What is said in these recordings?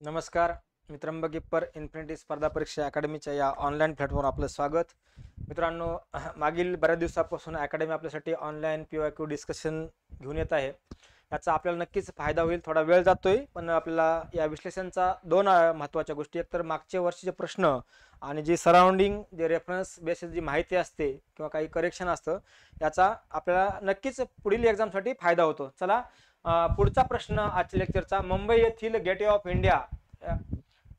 नमस्कार. मी त्र्यंबक गिप्पर इन्फिनिटी स्पर्धा परीक्षा अकॅडमीच्या या ऑनलाईन प्लॅटफॉर्मवर आपलं स्वागत. मित्रांनो, मागील बऱ्याच दिवसापासून अकॅडमी आपल्यासाठी ऑनलाईन PYQ डिस्कशन घेऊन येत आहे. याचा आपल्याला नक्कीच फायदा होईल. थोडा वेळ जातोय, पण आपल्याला या विश्लेषणचा दोन महत्त्वाच्या गोष्टी, एक तर मागच्या वर्षीचे प्रश्न आणि जे सराउंडिंग जे रेफरन्स बेसिस जी माहिती असते किंवा काही करेक्शन असतं, याचा आपल्याला नक्कीच पुढील एक्झामसाठी फायदा होतो. चला, पुढचा प्रश्न आजच्या लेक्चरचा, मुंबई येथील गेटवे ऑफ इंडिया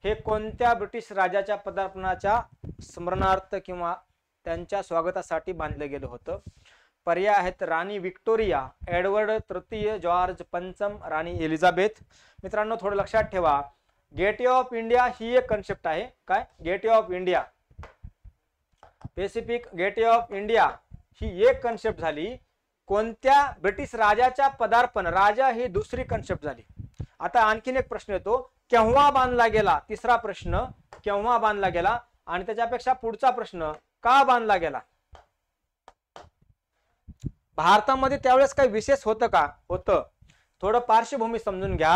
हे कोणत्या ब्रिटिश राजाच्या पदार्पणाच्या स्मरणार्थ किंवा त्यांच्या स्वागतासाठी बांधलं गेलं होतं? पर्याय आहेत राणी विक्टोरिया, एडवर्ड तृतीय, जॉर्ज पंचम, राणी एलिझाबेथ. मित्रांनो, थोडं लक्षात ठेवा, गेटवे ऑफ इंडिया ही एक कन्सेप्ट आहे. काय? Gateway of India, Pacific gateway of India ही एक कन्सेप्ट झाली. कोणत्या ब्रिटिश राजाच्या पदार्पण, राजा ही दुसरी कन्सेप्ट झाली. आता आणखीन एक प्रश्न येतो, केव्हा बांधला गेला? तिसरा प्रश्न, केव्हा बांधला गेला? आणि त्याच्यापेक्षा पुढचा प्रश्न, का बांधला गेला? भारतामध्ये त्यावेळेस काही विशेष होतं का? होतं. थोडं पार्श्वभूमी समजून घ्या.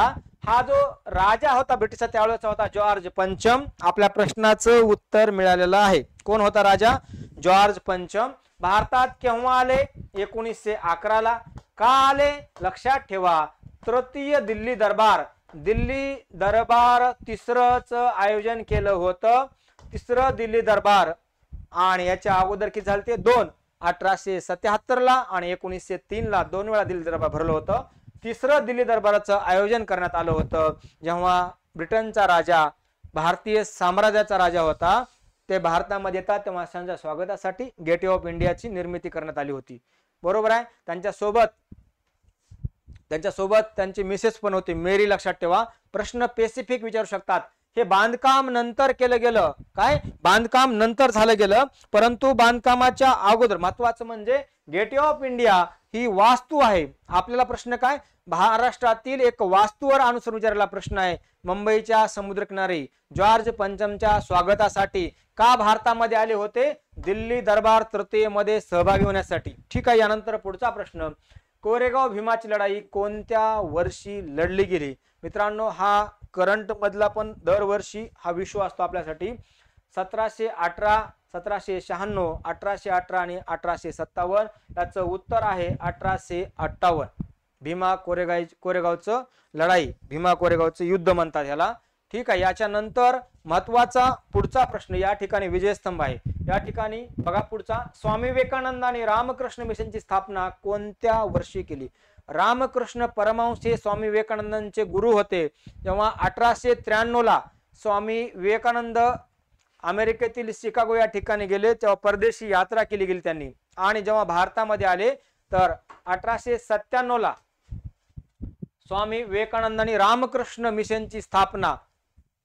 हा जो राजा होता ब्रिटिशचा त्यावेळेचा होता जॉर्ज पंचम. आपल्या प्रश्नाचं उत्तर मिळालेलं आहे. कोण होता राजा? जॉर्ज पंचम. भारतात केव्हा आले? 1911 ला. का आले? लक्षात ठेवा, तृतीय दिल्ली दरबार, दिल्ली दरबार तिसरंच आयोजन केलं होतं. तिसरं दिल्ली दरबार. आणि याच्या अगोदर किती झाले ते? दोन, 1877 ला आणि 1903 ला दोन वेळा दिल्ली दरबार भरलं होतं. तिसरं दिल्ली दरबाराचं आयोजन करण्यात आलं होतं जेव्हा ब्रिटनचा राजा, भारतीय साम्राज्याचा राजा होता, ते भारतामध्ये येतात तेव्हा त्यांच्या स्वागतासाठी गेटवे ऑफ इंडियाची निर्मिती करण्यात आली होती. बरोबर आहे. त्यांच्यासोबत त्यांची मिसेस पण होती, मेरी. लक्षात ठेवा, प्रश्न स्पेसिफिक विचारू शकतात. हे बांधकाम नंतर केलं गेलं. काय? बांधकाम नंतर झालं गेलं, परंतु बांधकामाच्या अगोदर महत्वाचं म्हणजे गेटवे ऑफ इंडिया ही वास्तू आहे. आपल्याला प्रश्न काय? महाराष्ट्रातील एक वास्तूवर अनुसरून विचारलेला प्रश्न आहे. मुंबईच्या समुद्रकिनारी जॉर्ज पंचमच्या स्वागतासाठी का भारतामध्ये आले होते? दिल्ली दरबार तृतीय मध्ये सहभागी होण्यासाठी. ठीक आहे. यानंतर पुढचा प्रश्न, कोरेगाव भीमाची लढाई कोणत्या वर्षी लढली गेली? मित्रांनो, हा करंट मधला पण दरवर्षी हा विषय असतो आपल्यासाठी. 1718, 1796, 1818 आणि 1857. याचं उत्तर आहे 1858. भीमा कोरेगावचं लढाई, भीमा कोरेगावचं युद्ध म्हणतात ह्याला. ठीक आहे. याच्या नंतर महत्वाचा पुढचा प्रश्न, या ठिकाणी विजयस्तंभ आहे. या ठिकाणी बघा पुढचा, स्वामी विवेकानंदांनी रामकृष्ण मिशनची स्थापना कोणत्या वर्षी केली? रामकृष्ण परमहंस हे स्वामी विवेकानंदांचे गुरु होते. जेव्हा 1893 ला स्वामी विवेकानंद अमेरिकेतील शिकागो या ठिकाणी गेले, तेव्हा परदेशी यात्रा केली गेली त्यांनी. आणि जेव्हा भारतामध्ये आले तर 1897 ला स्वामी विवेकानंदांनी रामकृष्ण मिशनची स्थापना,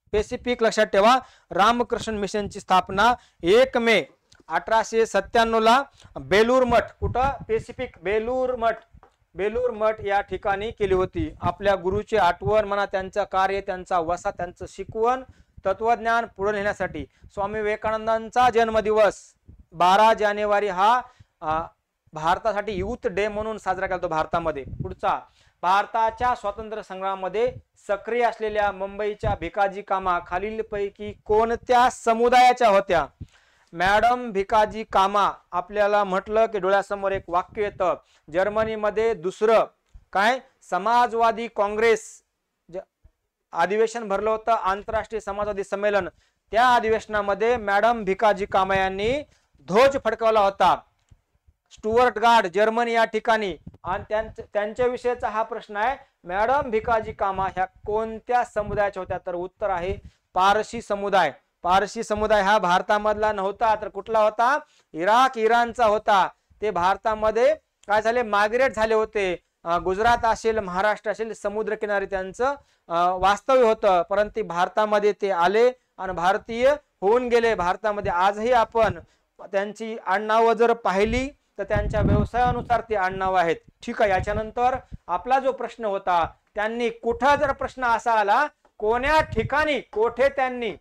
स्पेसिफिक लक्षात ठेवा, रामकृष्ण मिशनची स्थापना 1 मे 1897 ला बेलूर मठ, कुठं? स्पेसिफिक बेलूर मठ या ठिकाणी केली होती. आपल्या गुरुची आठवण म्हणा, त्यांचं कार्य, त्यांचा वसा, त्यांचं शिकवण, तत्वज्ञान पुढे नेण्यासाठी. स्वामी विवेकानंदांचा जन्मदिवस 12 जानेवारी हा भारतासाठी युथ डे म्हणून साजरा केला जातो भारतामध्ये. पुढचा, भारताच्या स्वातंत्र्य संग्रामामध्ये सक्रिय असलेल्या मुंबईच्या भिकाजी कामा खालीलपैकी कोणत्या समुदायाच्या होत्या? मॅडम भिकाजी कामा, आपल्याला म्हटलं की डोळ्यासमोर एक वाक्य येतं. जर्मनीमध्ये दुसरं काय समाजवादी काँग्रेस अधिवेशन भरलं होतं, आंतरराष्ट्रीय समाजवादी संमेलन. त्या अधिवेशनामध्ये मॅडम भिकाजी कामा यांनी ध्वज फडकवला होता. स्टुअर्ट गार्ड, जर्मनी या ठिकाणी. आणि त्यांच्या विषयीचा हा प्रश्न आहे. मॅडम भिकाजी कामा ह्या कोणत्या समुदायाच्या होत्या? तर उत्तर आहे पारशी समुदाय. पारशी समुदाय हा भारतामधला नव्हता, तर कुठला होता? इराक, इराणचा होता. ते भारतामध्ये काय झाले? मायग्रेट झाले होते. गुजरात असेल, महाराष्ट्र असेल, समुद्रकिनारी त्यांचं वास्तव्य होतं, परंतु भारतामध्ये ते आले आणि भारतीय होऊन गेले. भारतामध्ये आजही आपण त्यांची आडनावं जर पाहिली तर त्यांच्या व्यवसायानुसार ते आडनावं आहेत. ठीक आहे. याच्यानंतर आपला जो प्रश्न होता, त्यांनी कुठं, जर प्रश्न असा आला कोण्या ठिकाणी, कोठे त्यांनी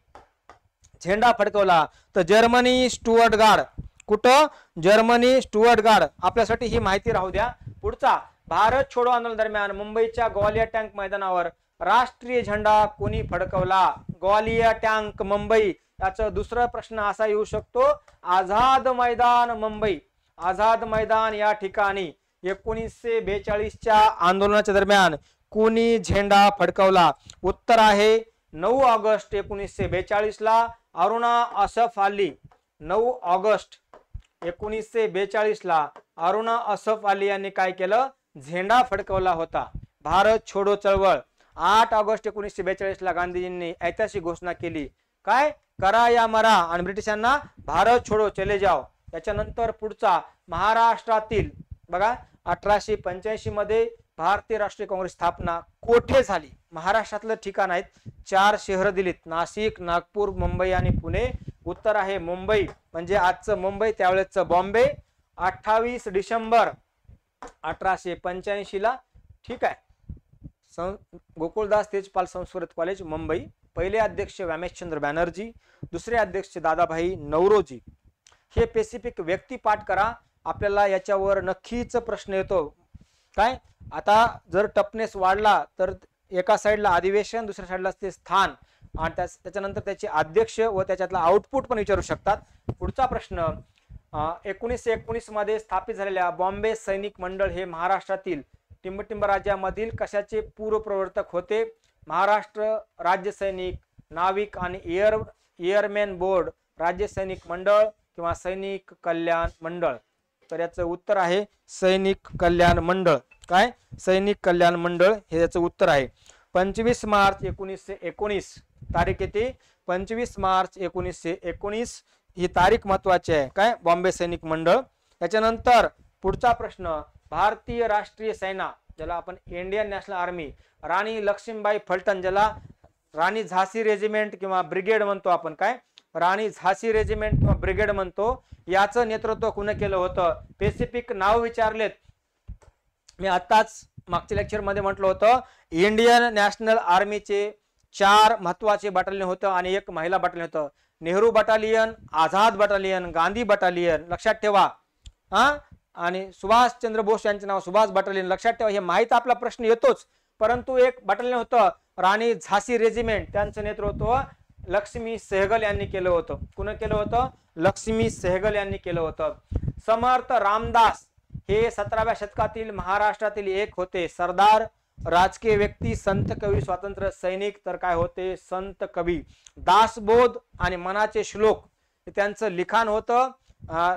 झेंडा फडकवला, तर जर्मनी स्टुअर्ट गार्ड. कुठं? Germany Stuart guard. आपल्यासाठी ही माहिती राहू द्या. पुढचा, भारत छोडो आंदोलन दरम्यान मुंबईच्या ग्वालियर टँक मैदानावर राष्ट्रीय झेंडा कोणी फडकवला? ग्वालियर टँक मुंबई. याचा दुसरा प्रश्न असा येऊ शकतो, आझाद मैदान मुंबई, आझाद मैदान या ठिकाणी 1942च्या आंदोलनाच्या दरम्यान कोणी झेंडा फडकवला? उत्तर आहे 9 ऑगस्ट 1942 ला अरुणा असफ अली. 9 ऑगस्ट 1942 ला अरुणा असफ अली यांनी काय केलं? झेंडा फडकवला होता. भारत छोडो चळवळ 8 ऑगस्ट 1942 ला गांधीजींनी ऐतिहासिक घोषणा केली, काय? करा या मरा, आणि ब्रिटिशांना भारत छोडो चले जाओ. त्याच्यानंतर पुढचा महाराष्ट्रातील बघा 1885 मध्ये भारतीय राष्ट्रीय काँग्रेस स्थापना कोठे झाली? महाराष्ट्रातलं ठिकाण आहेत, 4 शहर दिलीत, नाशिक, नागपूर, मुंबई आणि पुणे. उत्तर आहे मुंबई, म्हणजे आजचं मुंबई त्यावेळेचं बॉम्बे. 28 डिसेंबर 1885 ला. ठीक आहे. गोकुळदास तेजपाल संस्कृत कॉलेज मुंबई. पहिले अध्यक्ष व्यामेशचंद्र बॅनर्जी, दुसरे अध्यक्ष दादाभाई नौरोजी. हे स्पेसिफिक व्यक्ती पाठ करा, आपल्याला याच्यावर नक्कीच प्रश्न येतो. काय आता जर टफनेस वाढला तर एका साईडला अधिवेशन, दुसऱ्या साईडला ते स्थान, आणि त्याच्यानंतर त्याचे अध्यक्ष व त्याच्यातला आउटपुट पण विचारू शकतात. पुढचा प्रश्न 1919 मध्ये स्थापित झालेल्या बॉम्बे सैनिक मंडळ हे महाराष्ट्रातील टिंबटिंब राज्यामधील कशाचे पूर्व प्रवर्तक होते? महाराष्ट्र राज्य सैनिक, नाविक आणि एअरमॅन बोर्ड, राज्य सैनिक मंडळ किंवा सैनिक कल्याण मंडळ. तर याचं उत्तर आहे सैनिक कल्याण मंडळ. काय? सैनिक कल्याण मंडळ हे याचं उत्तर आहे. 25 मार्च 1919 तारीख येते, 25 मार्च 1919 ही तारीख महत्वाची आहे. काय? बॉम्बे सैनिक मंडळ. त्याच्यानंतर पुढचा प्रश्न, भारतीय राष्ट्रीय सेना ज्याला आपण इंडियन नॅशनल आर्मी, राणी लक्ष्मीबाई फलटण ज्याला राणी झाशी रेजिमेंट किंवा ब्रिगेड म्हणतो आपण, काय? राणी झाशी रेजिमेंट किंवा ब्रिगेड म्हणतो, याचं नेतृत्व कुणी केलं होतं? स्पेसिफिक नाव विचारलेत. मी आताच मागच्या लेक्चर मध्ये म्हटलं होतं इंडियन नॅशनल आर्मीचे 4 महत्वाचे बटालियन होतं आणि 1 महिला बटालियन होतं. Nehru battalion, Azad battalion, Gandhi battalion, लक्षात ठेवा. आणि सुभाषचंद्र बोस यांचे नाव सुभाष बटालियन, लक्षात ठेवा. हे माहित आपला प्रश्न येतोच, परंतु 1 बटालियन होतं राणी झाशी रेजिमेंट, त्यांचं नेतृत्व लक्ष्मी सहगल यांनी केलं होतं. कुणी केलं होतं? लक्ष्मी सहगल यांनी केलं होतं. समर्थ रामदास हे 17व्या शतकातील महाराष्ट्रातील एक होते सरदार, राजकीय व्यक्ती, संत कवी, स्वातंत्र्य सैनिक. तर काय होते? संत कवी. दासबोध आणि मनाचे श्लोक हे त्यांचं लिखाण होतं.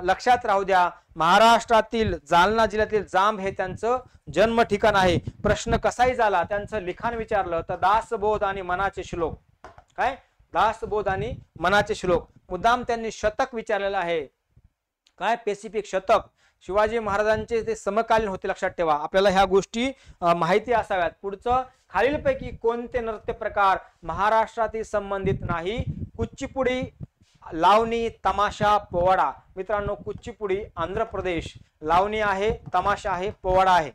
लक्षात राहू द्या, महाराष्ट्रातील जालना जिल्ह्यातील जांब हे त्यांचं जन्म ठिकाण आहे. प्रश्न कसाही झाला, त्यांचं लिखाण विचारलं तर दासबोध आणि मनाचे श्लोक. काय? दासबोध आणि मनाचे श्लोक. मुद्दाम त्यांनी शतक विचारलेलं आहे. काय? स्पेसिफिक शतक. शिवाजी महाराजांचे ते समकालीन होते, लक्षात ठेवा. आपल्याला ह्या गोष्टी माहिती असाव्यात. पुढचं, खालीलपैकी कोणते नृत्य प्रकार महाराष्ट्रातील संबंधित नाही? कुचिपुडी, लावणी, तमाशा, पोवाडा. मित्रांनो, कुचिपुडी आंध्र प्रदेश, लावणी आहे, तमाशा आहे, पोवाडा आहे.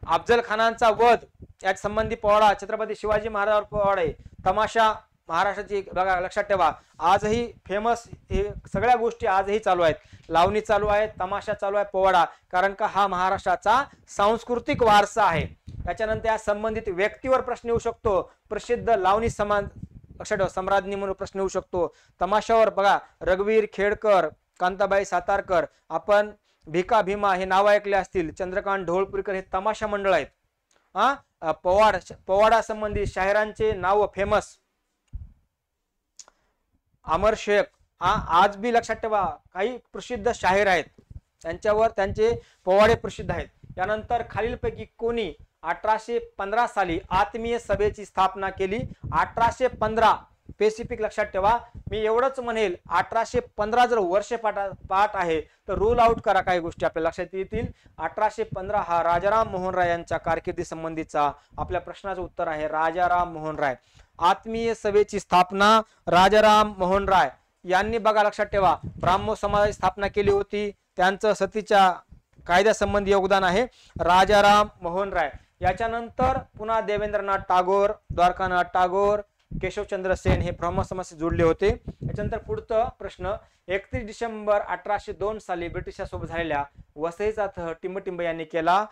अफजल खानांचा वध यात संबंधी पोवाडा, छत्रपती शिवाजी महाराजांवर पोवाडा आहे. तमाशा महाराष्ट्राची बघा, लक्षात ठेवा. आजही फेमस हे सगळ्या गोष्टी आजही चालू आहेत. लावणी चालू आहे, तमाशा चालू आहे, पोवाडा, कारण का हा महाराष्ट्राचा सांस्कृतिक वारसा आहे. त्याच्यानंतर या संबंधित व्यक्तीवर प्रश्न येऊ शकतो. प्रसिद्ध लावणी लक्षात ठेवा सम्राज्ञी म्हणून प्रश्न येऊ शकतो. तमाशावर बघा, रघुवीर खेडकर, कांताबाई सातारकर, आपण भिका भीमा हे नाव ऐकले असतील, चंद्रकांत ढोळपुरीकर हे तमाशा मंडळ आहेत. पोवाडा संबंधी शाहिरांचे नाव फेमस, अमर शेख. आज बी लक्षात ठेवा, काही प्रसिद्ध शाहीर आहेत, त्यांच्यावर त्यांचे पोवाडे प्रसिद्ध आहेत. यानंतर खालीलपैकी कोणी 1815 साली आत्मीय सभेची स्थापना केली? 1815 स्पेसिफिक लक्षात ठेवा. मी एवढंच म्हणेल, 1815 जर वर्ष पाठ आहे तर रूल आउट करा, काही गोष्टी आपल्या लक्षात येतील. 1815 हा राजाराम मोहन राय यांच्या कारकिर्दी संबंधीचा आपल्या प्रश्नाचं उत्तर आहे. राजाराम मोहन राय. आत्मीय सभेची स्थापना राजाराम मोहन राय यांनी बघा, लक्षात ठेवा. ब्राह्मो समाजाची स्थापना केली होती, त्यांचं सतीच्या कायद्यासंबंधी योगदान आहे राजाराम मोहन राय. याच्यानंतर पुन्हा देवेंद्रनाथ टागोर, द्वारकानाथ टागोर, केशवचंद्र सेन हे ब्राह्मण समाजाशी जोडले होते. त्याच्यानंतर पुढचा प्रश्न, 31 डिसेंबर 1802 साली ब्रिटिशांसोबत झालेल्या वसईचा तह टिंबटिंब यांनी केला.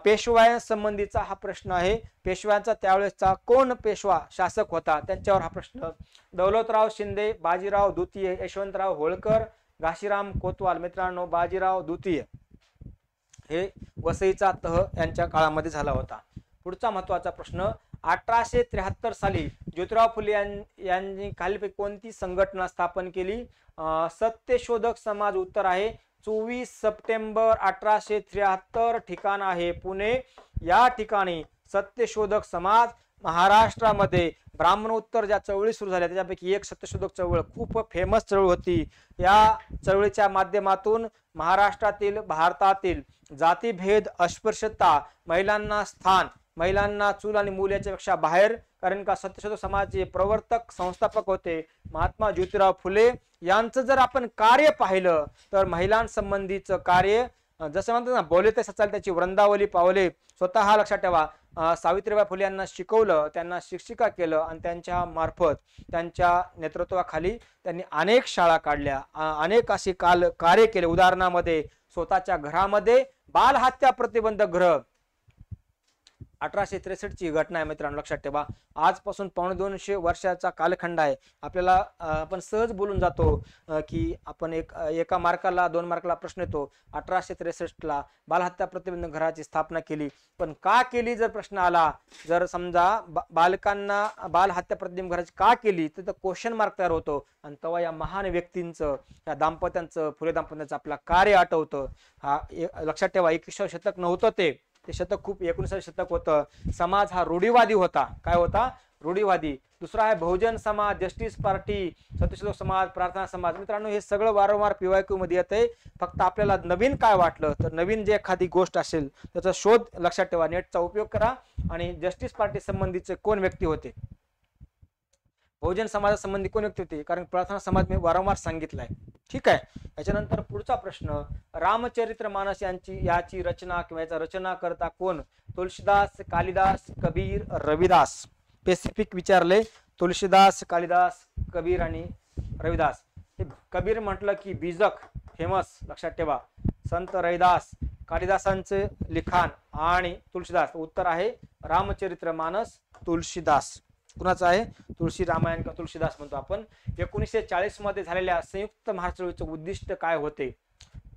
पेशव्यांसंबंधीचा हा प्रश्न आहे. पेशव्यांचा त्यावेळेसचा कोण पेशवा शासक होता त्यांच्यावर हा प्रश्न. दौलतराव शिंदे, बाजीराव द्वितीय, यशवंतराव होळकर, घाशीराम कोतवाल. मित्रांनो, बाजीराव द्वितीय हे वसईचा तह यांच्या काळामध्ये झाला होता. पुढचा महत्वाचा प्रश्न, 1873 साली ज्योतिराव फुले यांनी खालीलपैकी कोणती संघटना स्थापन केली? सत्यशोधक समाज. उत्तर आहे 24 सप्टेंबर 1873. ठिकाण आहे पुणे. या ठिकाणी सत्यशोधक समाज महाराष्ट्रामध्ये ब्राह्मणोत्तर ज्या चळवळी सुरू झाल्या त्याच्यापैकी एक सत्यशोधक चळवळ खूप फेमस चळवळ होती. या चळवळीच्या माध्यमातून महाराष्ट्रातील, भारतातील जातीभेद, अस्पृश्यता, महिलांना स्थान, महिलांना चूल आणि मूल याच्यापेक्षा बाहेर, कारण का सत्यशोधक समाजाचे प्रवर्तक, संस्थापक होते महात्मा ज्योतिराव फुले. यांचं जर आपण कार्य पाहिलं तर महिलांसंबंधीचं कार्य जसं म्हणतात ना, बोले ते सचाल त्याची वृंदावली पावले. स्वतः लक्षात ठेवा, सावित्रीबाई फुले यांना शिकवलं, त्यांना शिक्षिका केलं आणि त्यांच्या मार्फत, त्यांच्या नेतृत्वाखाली त्यांनी अनेक शाळा काढल्या, अनेक असे कार्य केले. उदाहरणामध्ये स्वतःच्या घरामध्ये बालहत्या प्रतिबंधक गृह, 1863 ची घटना आहे मित्रांनो, लक्षात ठेवा. आजपासून 250 वर्षाचा कालखंड आहे. आपल्याला आपण सहज बोलून जातो की आपण एका मार्काला 2 मार्काला प्रश्न येतो. 1863 ला बालहत्या प्रतिबंधक घराची स्थापना केली. पण का केली जर प्रश्न आला, जर समजा बालकांना बालहत्या प्रतिबंधक घराची का केली तर क्वेश्चन मार्क तयार होतो. आणि तेव्हा या महान व्यक्तींचं, या दाम्पत्यांचं, फुले दाम्पत्यांचं आपला कार्य आठवतं. हा लक्षात ठेवा, 21व्या शतक नव्हतं ते शतक खूप 19व्या शतक होतं. समाज हा रूढीवादी होता. काय होता? रूढीवादी. दुसरा आहे बहुजन समाज, जस्टिस पार्टी, सत्यशोधक समाज, प्रार्थना समाज. मित्रांनो, हे सगळं वारंवार PYQ मध्ये येतंय. फक्त आपल्याला नवीन काय वाटलं तर नवीन जे एखादी गोष्ट असेल त्याचा शोध लक्षात ठेवा, नेटचा उपयोग करा. आणि जस्टिस पार्टी संबंधीचे कोण व्यक्ती होते, बहुजन समाजासंबंधी कोण व्यक्ती होते, कारण प्रार्थना समाज मी वारंवार सांगितलाय. ठीक आहे. याच्यानंतर पुढचा प्रश्न, रामचरितमानस याची रचना किंवा याचा रचना करता कोण? तुलसीदास, कालिदास, कबीर, रविदास. स्पेसिफिक विचारले, तुलसीदास, कालिदास, कबीर आणि रविदास. कबीर म्हटलं की बीजक, फेमस, लक्षात ठेवा. संत रविदास, कालिदासांचे लिखाण आणि तुलसीदास. उत्तर आहे रामचरितमानस, तुलसीदास. कुणाचं आहे? तुळशी रामायण किंवा तुलसीदास म्हणतो आपण. 1940 मध्ये झालेल्या संयुक्त महाराष्ट्र चळवळीचे उद्दिष्ट काय होते?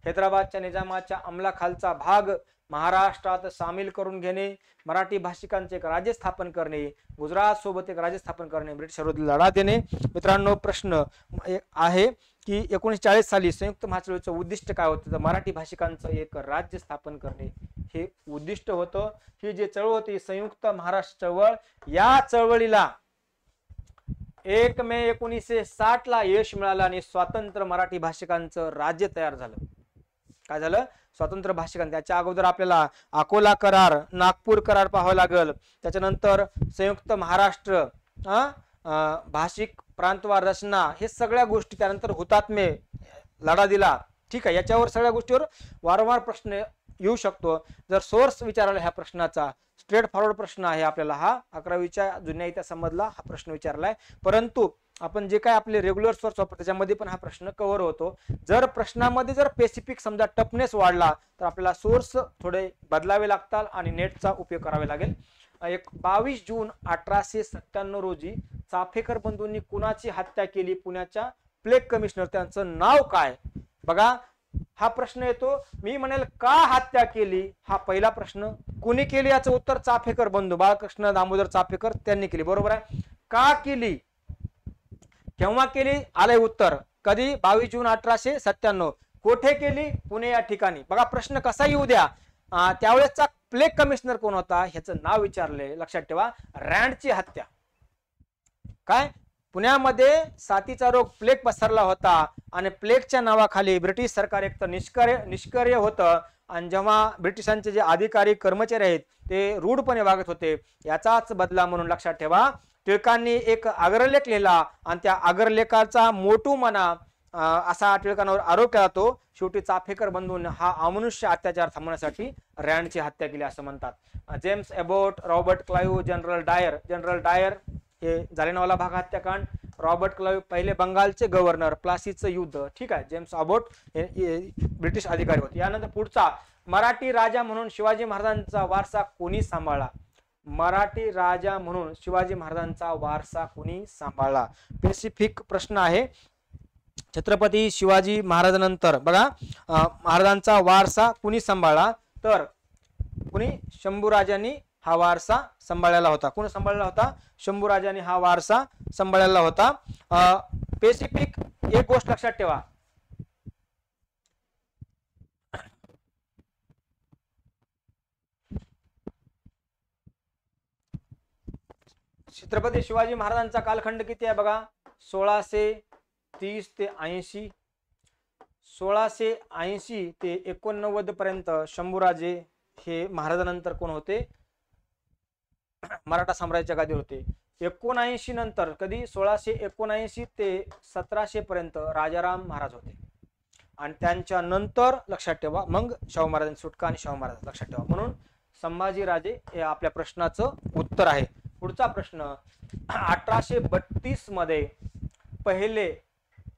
हैदराबादच्या निजामाच्या अंमलाखालचा भाग महाराष्ट्रात सामील करून घेणे, मराठी भाषिकांचे एक राज्य स्थापन करणे, गुजरात सोबत एक राज्य स्थापन करणे, ब्रिटिश विरोधी लढा देणे. मित्रांनो, प्रश्न आहे की 1940 साली संयुक्त महाराष्ट्र चळवळीचं उद्दिष्ट काय होतं? तर मराठी भाषिकांचं एक राज्य स्थापन करणे हे उद्दिष्ट होतं. ही जी चळवळ होती संयुक्त महाराष्ट्र चळवळ, या चळवळीला 1 मे 1960 ला यश मिळालं आणि स्वतंत्र मराठी भाषिकांचं राज्य तयार झालं. काय झालं? स्वतंत्र भाषिकांचं. त्याच्या अगोदर आपल्याला अकोला करार, नागपूर करार पाहावं लागल. त्याच्यानंतर संयुक्त महाराष्ट्र, भाषिक प्रांतवार रचना, हे सगळ्या गोष्टी, त्यानंतर हुतात्मे, लढा दिला. ठीक आहे. याच्यावर सगळ्या गोष्टीवर वारंवार प्रश्न येऊ शकतो. जर सोर्स विचारला ह्या प्रश्नाचा, स्ट्रेट फॉरवर्ड प्रश्न आहे आपल्याला हा, 11वीच्या जुन्या इतिहासामधला हा प्रश्न विचारलाय. परंतु आपण जे काय आपले रेग्युलर सोर्स वापरतो त्याच्यामध्ये पण हा प्रश्न कव्हर होतो. जर प्रश्नामध्ये जर स्पेसिफिक समजा टफनेस वाढला तर आपल्याला सोर्स थोडे बदलावे लागतात आणि नेटचा उपयोग करावा लागेल. 22 जून 1897 रोजी चाफेकर बंधूंनी कुणाची हत्या केली? पुण्याच्या प्लेग कमिशनर. त्यांचं नाव काय? बघा, हा प्रश्न येतो. मी म्हणेल का हत्या केली, हा पहिला प्रश्न. कुणी केली याचं उत्तर चाफेकर बंधू, बाळकृष्ण दामोदर चाफेकर, त्यांनी केली. बरोबर आहे. का केली, केव्हा केली, आलंय उत्तर. कधी? 22 जून 1897. कोठे केली? पुणे या ठिकाणी. बघा, प्रश्न कसा येऊ द्या, त्यावेळेसचा प्लेग कमिशनर कोण होता ह्याचं नाव विचारले. लक्षात ठेवा, रँडची हत्या. काय? पुण्यामध्ये साथीचा रोग प्लेग पसरला होता आणि प्लेगच्या नावाखाली ब्रिटिश सरकार एक तर निष्क्रिय होतं आणि जेव्हा ब्रिटिशांचे जे अधिकारी कर्मचारी आहेत ते रूढपणे वागत होते, याचाच बदला म्हणून लक्षात ठेवा टिळकांनी एक आग्रलेख लिहिला आणि त्या आग्रलेखाचा मोठूपणा असा टिळकांवर आरोप केला. तो शेवटी चाफेकर बंधूंनी हा अमनुष्य अत्याचार थांबवण्यासाठी रँडची हत्या केली असं म्हणतात. James Abbott, Robert Clive, general डायर हे जालियनवाला बाग हत्याकांड, रॉबर्ट क्लाइव्ह पहिले बंगालचे गव्हर्नर, प्लासीचं युद्ध, ठीक आहे, जेम्स अबोट हे ब्रिटिश अधिकारी होते. यानंतर पुढचा, मराठी राजा म्हणून शिवाजी महाराजांचा वारसा कोणी सांभाळला? मराठी राजा म्हणून शिवाजी महाराजांचा वारसा कोणी सांभाळला? स्पेसिफिक प्रश्न आहे. छत्रपती शिवाजी महाराजांनंतर बघा महाराजांचा वारसा कुणी सांभाळला? तर कुणी? शंभूराजांनी हा वारसा सांभाळलेला होता. कोण सांभाळलेला होता? शंभूराजांनी हा वारसा सांभाळलेला होता. स्पेसिफिक एक गोष्ट लक्षात ठेवा, छत्रपती शिवाजी महाराजांचा कालखंड किती आहे बघा? 1630 ते 80, 1680 ते 89 पर्यंत शंभूराजे हे महाराजांनंतर कोण होते? मराठा साम्राज्याच्या गादीवर होते. 79 नंतर कधी? 1679 ते 1700 पर्यंत राजाराम महाराज होते. आणि त्यांच्या नंतर लक्षात ठेवा मग शाहू महाराजांची सुटका आणि शाहू महाराज लक्षात ठेवा. म्हणून संभाजीराजे हे आपल्या प्रश्नाचं उत्तर आहे. पुढचा प्रश्न, 1832 मध्ये पहिले,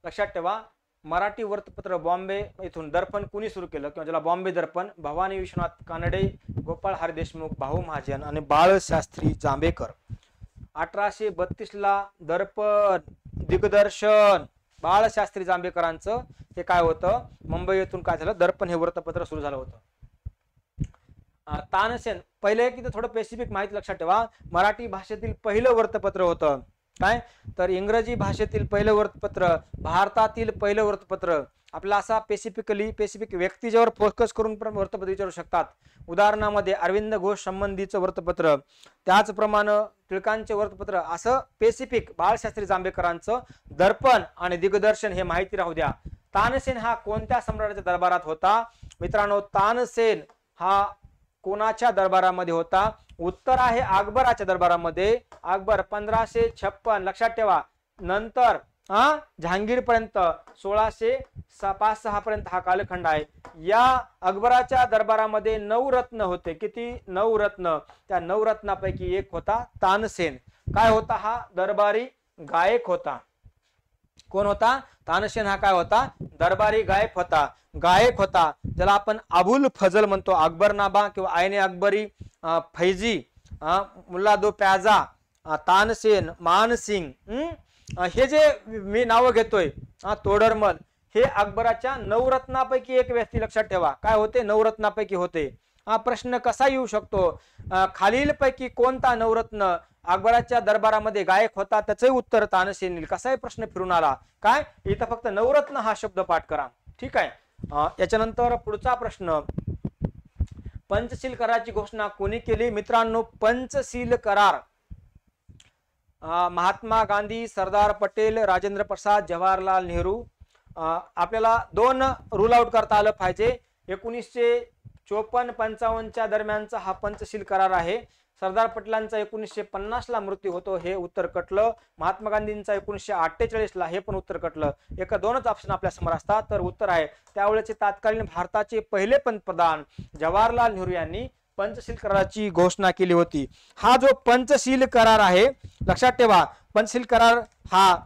लक्षात ठेवा, मराठी वृत्तपत्र बॉम्बे इथून दर्पण कुणी सुरू केलं किंवा ज्याला बॉम्बे दर्पण? भवानी विश्वनाथ कानडे, गोपाळ हरी देशमुख, भाऊ महाजन आणि बाळशास्त्री जांभेकर. 1832 ला दर्पण दिग्दर्शन बाळशास्त्री जांभेकरांचं हे काय होतं? मुंबई येथून काय झालं? दर्पण हे वृत्तपत्र सुरू झालं होतं. तानसेन पहिले की थोडं स्पेसिफिक माहिती लक्षात ठेवा, मराठी भाषेतील पहिलं वृत्तपत्र होतं काय? तर इंग्रजी भाषेतील पहिलं वृत्तपत्र, भारतातील पहिलं वृत्तपत्र. आपला असा स्पेसिफिक व्यक्तीच्यावर फोकस करून वृत्तपत्र विचारू शकतात. उदाहरणामध्ये अरविंद घोष संबंधीचं वृत्तपत्र, त्याचप्रमाणे टिळकांचे वृत्तपत्र, असं स्पेसिफिक बाळशास्त्री जांभेकरांचं दर्पण आणि दिग्दर्शन हे माहिती राहू द्या. तानसेन हा कोणत्या सम्राटाच्या दरबारात होता? मित्रांनो, तानसेन हा कोणाच्या दरबारामध्ये होता? उत्तर आहे अकबराच्या दरबारामध्ये. अकबर 1556, लक्षात ठेवा, नंतर जहांगीर पर्यंत 1605-6 पर्यंत हा कालखंड आहे. या अकबराच्या दरबारामध्ये 9 रत्न होते. किती? 9 रत्न. त्या 9 रत्नापैकी एक होता तानसेन. काय होता? हा दरबारी गायक होता. कोण होता? तानसेन हा काय होता? दरबारी गायक होता. ज्याला आपण अबुल फजल म्हणतो, अकबरनामा किंवा आईने अकबरी, फैजी, मुल्ला दो प्याजा, तानसेन, मानसिंग, हे जे मी नाव घेतोय, तोडरमल, हे अकबराच्या 9 रत्नापैकी एक व्यक्ती. लक्षात ठेवा काय होते? 9 रत्नापैकी होते. हा प्रश्न कसा येऊ शकतो? खालीलपैकी कोणता 9 रत्न अकबराच्या दरबारामध्ये गायक होता? त्याचे उत्तर तानसेन येईल. कसाही प्रश्न फिरून आला काय? इथं फक्त 9 रत्न हा शब्द पाठ करा, ठीक आहे. याच्यानंतर पुढचा प्रश्न, पंचशील कराराची घोषणा कोणी केली? मित्रांनो, पंचशील करार महात्मा गांधी, सरदार पटेल, राजेंद्र प्रसाद, जवाहरलाल नेहरू. आपल्याला 2 रूल आउट करता आलं पाहिजे. 1954-55 दरम्यानचा हा पंचशील करार आहे. सरदार पटेलांचा 1950 ला मृत्यू होतो, हे उत्तर कटलं. महात्मा गांधींचा 1948 ला, हे पण उत्तर कटलं. एका 2च ऑप्शन आपल्या समोर असतात. तर उत्तर आहे त्यावेळेचे तत्कालीन भारताचे पहिले पंतप्रधान जवाहरलाल नेहरू यांनी पंचशील कराराची घोषणा केली होती. हा जो पंचशील करार आहे, लक्षात ठेवा, पंचशील करार हा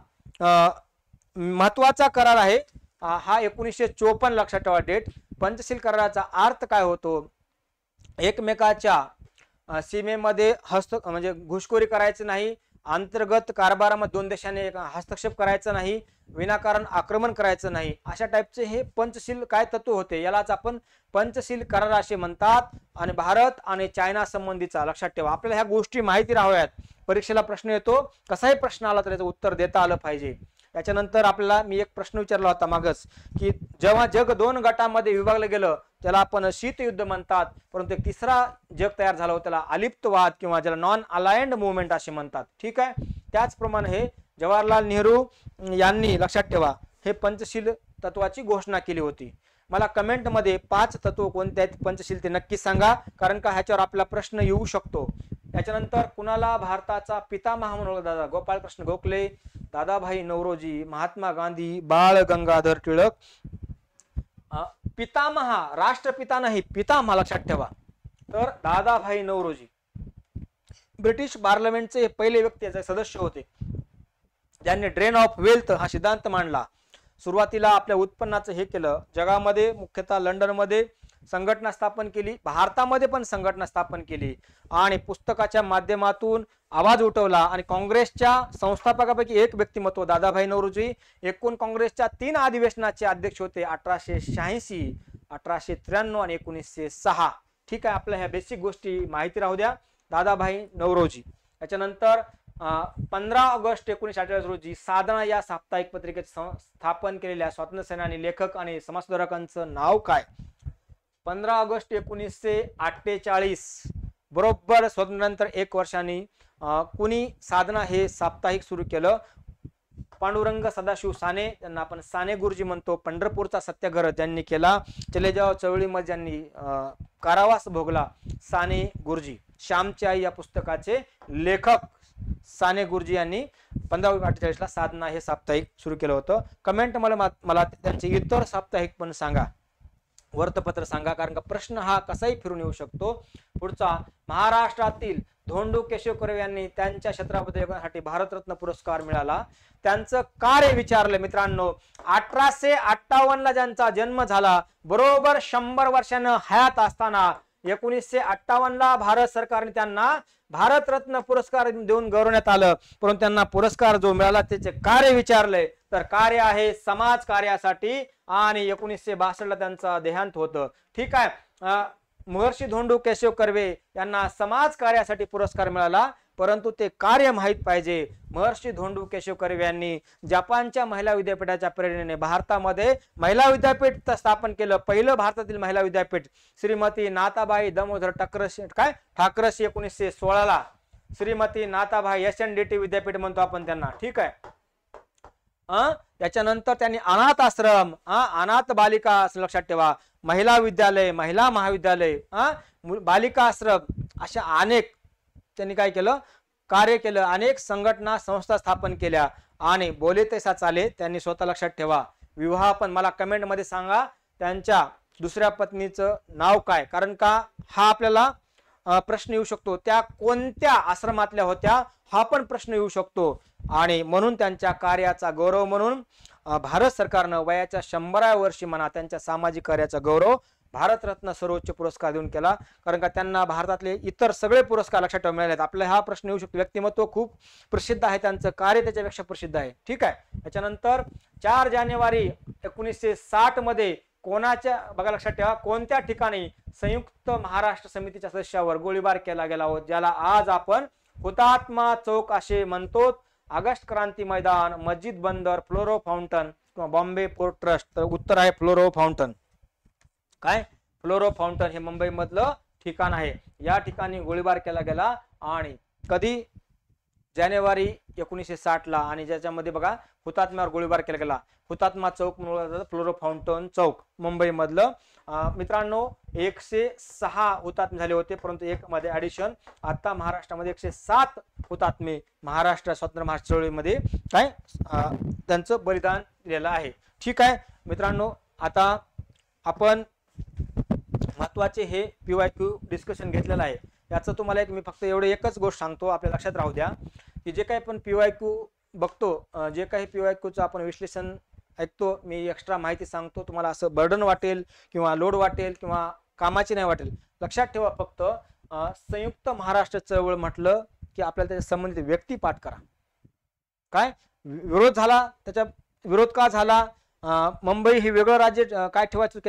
महत्वाचा करार आहे. हा 1954, लक्षात ठेवा डेट. पंचशील कराराचा अर्थ काय होतो? एकमेकाच्या सीमेमध्ये म्हणजे घुसखोरी करायची नाही, अंतर्गत कारभारामध्ये 2 देशांनी हस्तक्षेप करायचा नाही, विनाकारण आक्रमण करायचं नाही, अशा टाईपचे हे पंचशील काय तत्व होते. यालाच आपण पंचशील करार असे म्हणतात. आणि भारत आणि चायना संबंधीचा, लक्षात ठेवा, आपल्याला ह्या गोष्टी माहिती राहाव्यात. परीक्षेला प्रश्न येतो, कसाही प्रश्न आला तर याचं उत्तर देता आलं पाहिजे. याच्यानंतर आपल्याला मी एक प्रश्न विचारला होता मागच, की जेव्हा जग 2 गटामध्ये विभागलं गेलं त्याला आपण शीतयुद्ध म्हणतात, परंतु एक तिसरा जग तयार झाला होता त्याला अलिप्तवाद किंवा ज्याला नॉन अलायन्ड मुवमेंट असे म्हणतात, ठीक आहे. त्याचप्रमाणे हे जवाहरलाल नेहरू यांनी, लक्षात ठेवा, हे पंचशील तत्वाची घोषणा केली होती. मला कमेंट मध्ये 5 तत्व कोणते आहेत पंचशील ते नक्की सांगा, कारण का ह्याच्यावर आपला प्रश्न येऊ शकतो. त्याच्यानंतर कुणाला भारताचा पितामह म्हणून ओळखला? गोपाळकृष्ण गोखले, दादाभाई नौरोजी, महात्मा गांधी, बाळ गंगाधर टिळक. पितामह, राष्ट्रपिता नाही, पितामह, लक्षात ठेवा. तर दादाभाई नौरोजी. ब्रिटिश पार्लमेंटचे पहिले व्यक्ती सदस्य होते ज्यांनी ड्रेन ऑफ वेल्थ हा सिद्धांत मांडला. सुरुवातीला आपल्या उत्पन्नाचं हे केलं. जगामध्ये मुख्यतः लंडनमध्ये संघटना स्थापन केली, भारतामध्ये पण संघटना स्थापन केली आणि पुस्तकाच्या माध्यमातून आवाज उठवला. आणि काँग्रेसच्या संस्थापकापैकी एक व्यक्तिमत्व दादाभाई नौरोजी एकूण काँग्रेसच्या 3 अधिवेशनाचे अध्यक्ष होते, 1886, 1893 आणि 1906. ठीक आहे, आपल्या ह्या बेसिक गोष्टी माहिती राहू द्या. दादाभाई नौरोजी. त्याच्यानंतर 15 ऑगस्ट 1948 रोजी साधना या साप्ताहिक पत्रिकेचे स्थापन केलेल्या स्वातंत्र्य सेनानी, लेखक आणि समाजसुधारकांचं नाव काय? 15 ऑगस्ट 1948 बरोबर स्वातंत्र्यानंतर 1 वर्षांनी कुणी साधना हे साप्ताहिक सुरू केलं? पांडुरंग सदाशिव साने, त्यांना आपण साने गुरुजी म्हणतो. पंढरपूरचा सत्याग्रह ज्यांनी केला, चले जाओ चळवळीमध्ये ज्यांनी कारावास भोगला, साने गुरुजी. श्यामची आई या पुस्तकाचे लेखक साने गुरुजी यांनी 15 ऑगस्ट 1948 ला साधना हे साप्ताहिक सुरू केलं होतं. कमेंट मला त्यांचे इतर साप्ताहिक पण सांगा, वर्तपत्र सांगा, कारण का प्रश्न हा कसाही फिरून येऊ शकतो. पुढचा, महाराष्ट्रातील धोंडू केशव कर्वे यांनी त्यांच्या क्षेत्राबद्दल योगदानासाठी भारतरत्न पुरस्कार मिळाला. त्यांचं कार्य विचारलं मित्रांनो. 1858 ला ज्यांचा जन्म झाला, बरोबर 100 वर्षानं हयात असताना 1958 ला भारत सरकारने त्यांना भारतरत्न पुरस्कार देऊन गौरवण्यात आलं. परंतु त्यांना पुरस्कार जो मिळाला त्याचे कार्य विचारले तर कार्य आहे समाज कार्यासाठी आणि 1962 ला त्यांचा देहांत होतं. ठीक आहे, महर्षी धोंडू केशव कर्वे यांना समाज कार्यासाठी पुरस्कार मिळाला, परंतु ते कार्य माहित पाहिजे. महर्षी धोंडू केशव कर्वे यांनी जपानच्या महिला विद्यापीठाच्या प्रेरणेने भारतामध्ये महिला विद्यापीठ स्थापन केलं. पहिलं भारतातील महिला विद्यापीठ श्रीमती नाथाबाई दामोदर ठाकरसी 1916 ला. श्रीमती नाथाबाई SNDT विद्यापीठ म्हणतो आपण त्यांना. ठीक आहे. त्याच्यानंतर त्यांनी अनाथ आश्रम, अनाथ बालिका लक्षात ठेवा, महिला विद्यालय, महिला महाविद्यालय, बालिका आश्रम, अशा अनेक त्यांनी काय केलं, कार्य केलं. अनेक संघटना संस्था स्थापन केल्या आणि बोले तैसा चाले त्यांनी स्वतः लक्षात ठेवा. विवाह पण मला कमेंट मध्ये सांगा त्यांच्या दुसऱ्या पत्नीचं नाव काय, कारण का हा आपल्याला प्रश्न येऊ शकतो. त्या कोणत्या आश्रमातल्या होत्या हा पण प्रश्न येऊ शकतो. आणि म्हणून त्यांच्या कार्याचा गौरव म्हणून भारत सरकारनं वयाच्या 100व्या वर्षी म्हणा त्यांच्या सामाजिक कार्याचा गौरव भारतरत्न सर्वोच्च पुरस्कार देऊन केला. कारण का त्यांना भारतातले इतर सगळे पुरस्कार लक्षात ठेवा मिळालेत. आपल्याला हा प्रश्न येऊ शकतो. व्यक्तिमत्व खूप प्रसिद्ध आहे, त्यांचं कार्य त्याच्यापेक्षा प्रसिद्ध आहे. ठीक आहे. त्याच्यानंतर 4 जानेवारी 1960 मध्ये कोणाच्या, बघा लक्षात ठेवा, कोणत्या ठिकाणी संयुक्त महाराष्ट्र समितीच्या सदस्यावर गोळीबार केला गेला होता, ज्याला आज आपण हुतात्मा चौक असे म्हणतो. ऑगस्ट क्रांती मैदान, मस्जिद बंदर, फ्लोरो फाउंटन किंवा बॉम्बे पोर्ट ट्रस्ट. तर उत्तर आहे फ्लोरो फाउंटन. काय, फ्लोरो फाउंटन हे मुंबई मधलं ठिकाण आहे. या ठिकाणी गोळीबार केला गेला आणि कधी, जानेवारी 1960 ला. आणि ज्याच्यामध्ये बघा हुतात्म्यावर गोळीबार केला गेला. हुतात्मा चौक म्हणून फ्लोरो फाउंटन चौक मुंबई मधलं. मित्रांनो 106 हुतात्मे झाले होते, परंतु एक मध्ये ऍडिशन. आता महाराष्ट्रामध्ये 107 हुतात्मे महाराष्ट्र स्वातंत्र्य महाराष्ट्र चळवळीमध्ये काय त्यांचं बलिदान दिलेलं आहे. ठीक आहे मित्रांनो, आता आपण महत्वाचे हे PYQ डिस्कशन घेतलेलं आहे. याचं तुम्हाला मी फक्त एकच गोष्ट सांगतो, आपल्या लक्षात राहू द्या की जे काही आपण PYQ बघतो, जे काही PYQचं आपण विश्लेषण ऐकतो, मी एक्स्ट्रा माहिती सांगतो, तुम्हाला असं बर्डन वाटेल किंवा लोड वाटेल किंवा कामाची नाही वाटेल. लक्षात ठेवा फक्त संयुक्त महाराष्ट्र चळवळ म्हटलं की आपल्याला त्याच्या संबंधित व्यक्ती पाठ करा. काय विरोध झाला, त्याचा विरोध का झाला, मुंबई हे वेगळं राज्य काय ठेवायचं,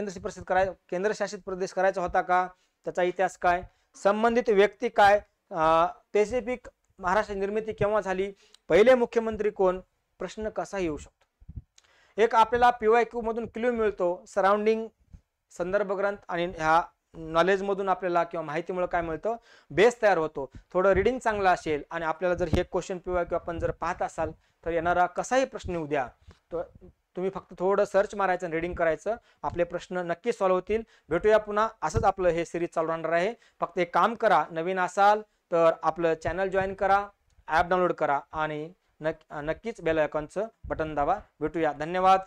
केंद्रशासित प्रदेश करायचा होता का, त्याचा इतिहास काय, संबंधित व्यक्ती काय, स्पेसिफिक महाराष्ट्र निर्मिती केव्हा झाली, पहिले मुख्यमंत्री कोण, प्रश्न कसा येऊ शकतो. एक आपल्याला PYQ मधून क्ल्यू मिळतो, सराउंडिंग संदर्भ ग्रंथ आणि ह्या नॉलेज मधून आपल्याला किंवा माहितीमुळे काय मिळतं, बेस तयार होतो. थोडं रिडिंग चांगलं असेल आणि आपल्याला जर हे क्वेश्चन PYQ आपण जर पाहत असाल तर येणारा कसाही प्रश्न येऊ द्या, तर तुम्ही फक्त थोडं सर्च मारायचं आणि रिडिंग करायचं, आपले प्रश्न नक्की सॉल्व्ह होतील. भेटूया पुन्हा. असंच आपलं हे सिरीज चालू राहणार आहे. फक्त एक काम करा, नवीन असाल तर आपलं चॅनल जॉईन करा, ॲप डाउनलोड करा आणि नक्कीच बेल आयकॉनचं बटन दाबा. भेटूया. धन्यवाद.